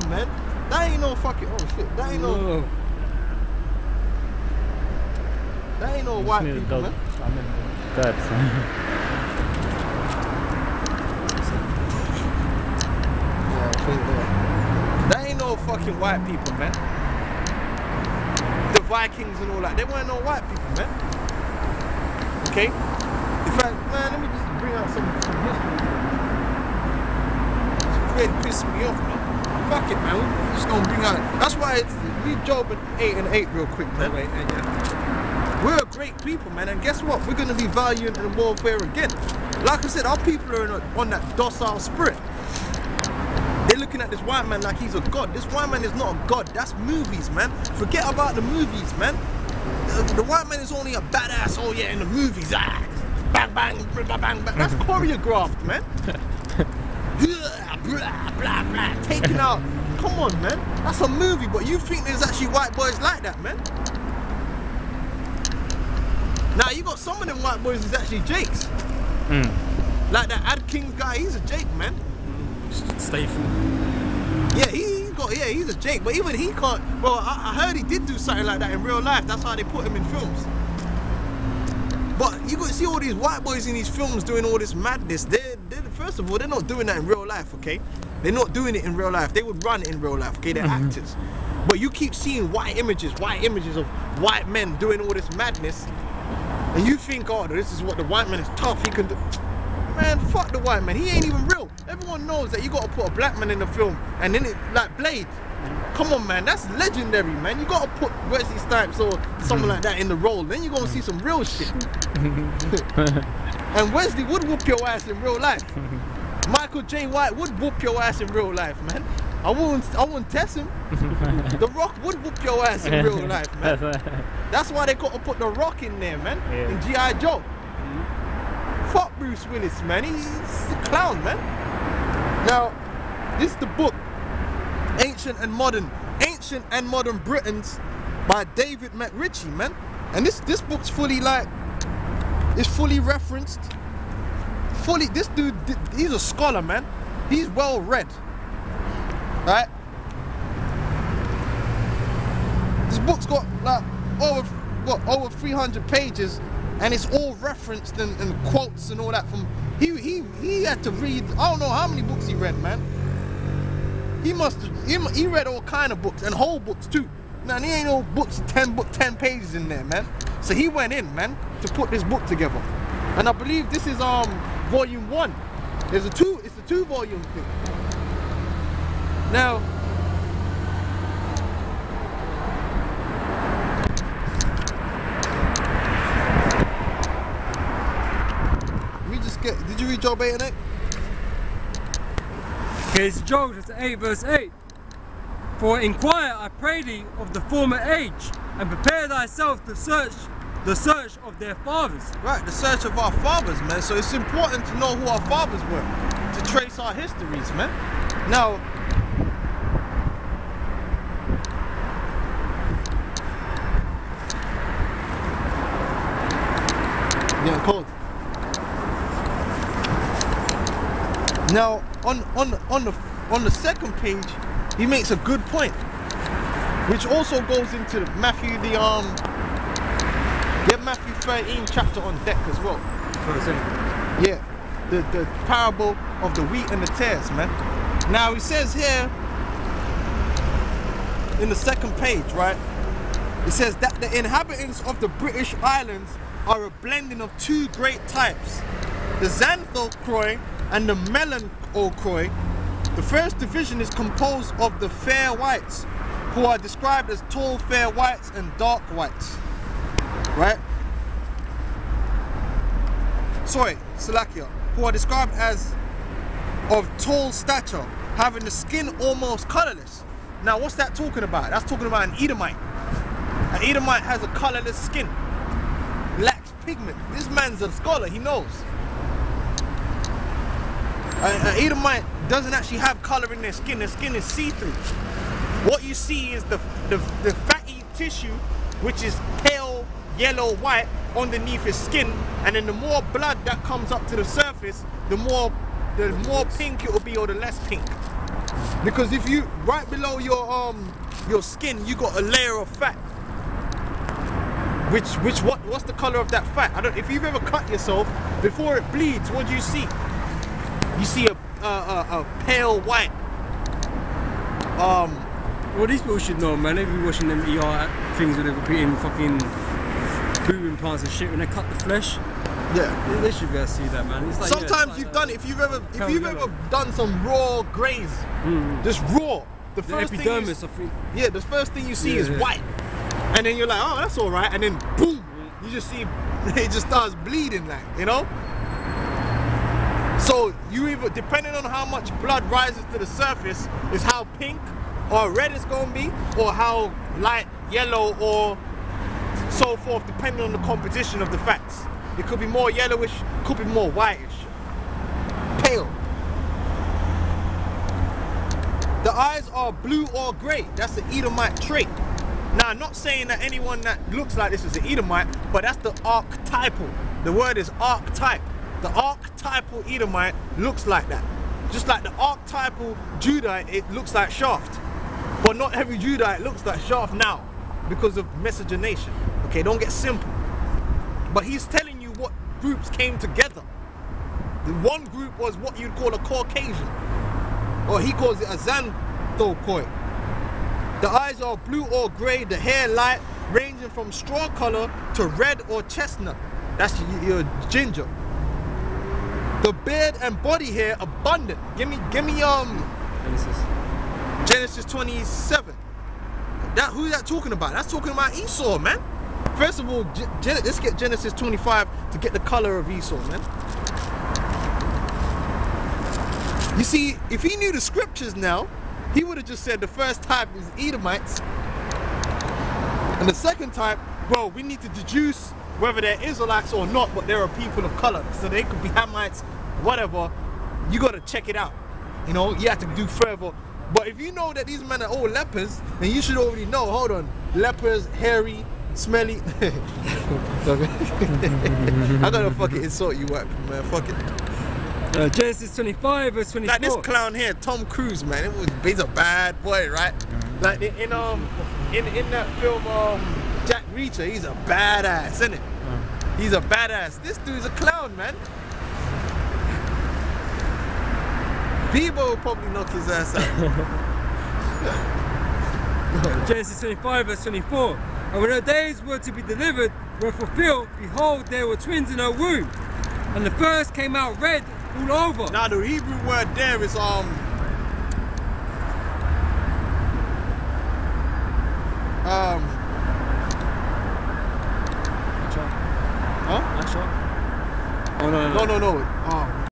on, man. That ain't no fucking, oh shit, that ain't no... That ain't no white people, man. Good. That ain't no fucking white people, man. The Vikings and all that, they weren't no white people, man. Okay? In fact, man, let me just bring out some history. It's really pissing me off, man. Fuck it, man. We're just gonna bring out. That's why we Job 8 and 8 real quick, man. We're a great people, man, and guess what? We're gonna be valiant in warfare again. Like I said, our people are on that docile spirit. They're looking at this white man like he's a god. This white man is not a god. That's movies, man. Forget about the movies, man. The white man is only a badass. Oh yeah, in the movies, bang bang, bang bang bang. That's choreographed, man. Blah blah blah, taking out. Come on, man. That's a movie, but you think there's actually white boys like that, man? Now you got some of them white boys who's actually Jakes. Like that Adkins guy, he's a Jake, man. Statham. Yeah, he's a Jake, but even he can't. Well, I heard he did do something like that in real life. That's how they put him in films. But you got to see all these white boys in these films doing all this madness. They're first of all, they're not doing that in real life, okay? They're not doing it in real life. They would run it in real life, okay? They're actors. But you keep seeing white images of white men doing all this madness, and you think, oh, this is what the white man is tough. He can do. Man, fuck the white man. He ain't even real. Everyone knows that you got to put a black man in the film, and then it like Blade. Come on, man, that's legendary, man. You got to put Wesley Snipes or someone like that in the role. Then you're gonna see some real shit. And Wesley would whoop your ass in real life. Michael J. White would whoop your ass in real life, man. I wouldn't test him. The Rock would whoop your ass in real life, man. That's why they got to put The Rock in there, man. In G.I. Joe. Fuck Bruce Willis, man. He's a clown, man. Now, this is the book, Ancient and Modern Britons by David McRitchie, man. And this book's fully like, it's fully referenced. This dude, he's a scholar, man. He's well read. Right? This book's got like over 300 pages, and it's all referenced and quotes and all that from. He had to read. I don't know how many books he read, man. He read all kind of books and whole books too. Now there ain't no books 10 pages in there, man. So he went in, man, to put this book together. And I believe this is volume 1. It's a 2-volume thing. Now let me just get, did you read Job 8 and 8? Okay, it's Job 8 verse 8. For inquire, I pray thee, of the former age, and prepare thyself to search the search of their fathers. Right, the search of our fathers, man. So it's important to know who our fathers were, to trace our histories, man. Now, yeah, cold. Now, on the second page, he makes a good point, which also goes into Matthew Matthew 13 chapter on deck as well. Yeah, the parable of the wheat and the tares, man. Now he says here in the second page, right? It says that the inhabitants of the British Islands are a blending of two great types, the Xanthocroi and the Melanocroi. The first division is composed of the fair whites, who are described as tall fair whites and dark whites, right? Sorry, Salakia, who are described as of tall stature, having the skin almost colorless. Now what's that talking about? That's talking about an Edomite. An Edomite has a colorless skin, lacks pigment. This man's a scholar, he knows. An Edomite doesn't actually have color in their skin is see-through. What you see is the fatty tissue, which is pale yellow white underneath his skin, and then the more blood that comes up to the surface, the more pink it will be, or the less pink. Because if you right below your skin, you got a layer of fat. What's the color of that fat? I don't. If you've ever cut yourself before it bleeds, what do you see? You see a pale white. Well, these people should know, man. They be watching them ER things where they be putting fucking boob implants and shit when they cut the flesh. Yeah. They should be able to see that, man. It's like, Sometimes you've done it. If you've ever done some raw graze, just raw. The first epidermis, I think. Yeah, the first thing you see is white, and then you're like, oh, that's all right, and then boom, you just see it just starts bleeding, like, you know. So you either, depending on how much blood rises to the surface, is how pink or red it's gonna be, or how light yellow or so forth, depending on the composition of the fats. It could be more yellowish, could be more whitish, pale. The eyes are blue or grey. That's the Edomite trait. Now, I'm not saying that anyone that looks like this is an Edomite, but that's the archetypal. The word is archetype. The archetypal Edomite looks like that. Just like the archetypal Judite, it looks like Shaft. But not every Judite looks like Shaft now because of miscegenation. Okay, don't get simple. But he's telling you what groups came together. The one group was what you'd call a Caucasian, or he calls it a Xanthocoid. The eyes are blue or grey, the hair light, ranging from straw color to red or chestnut. That's your ginger. The beard and body hair abundant. Give me Genesis 27. Who's that talking about? That's talking about Esau, man. First of all, let's get Genesis 25 to get the color of Esau, man. You see, if he knew the scriptures now, he would have just said the first type is Edomites, and the second type, well, we need to deduce whether they're Israelites or not, but they're a people of color, so they could be Hamites, whatever. You got to check it out. You know, you have to do further. But if you know that these men are all lepers, then you should already know. Hold on, lepers, hairy, smelly. I gotta fucking insult you, man. Fuck it. Genesis 25 verse 24. Like this clown here, Tom Cruise, man. He's a bad boy, right? Like in that film, Jack Reacher, he's a badass, isn't it? He's a badass. This dude's a clown, man. Bebo will probably knock his ass out. Genesis 25 verse 24. And when her days were to be delivered were fulfilled, behold, there were twins in her womb. And the first came out red all over. Now the Hebrew word there is Huh? Oh no. No.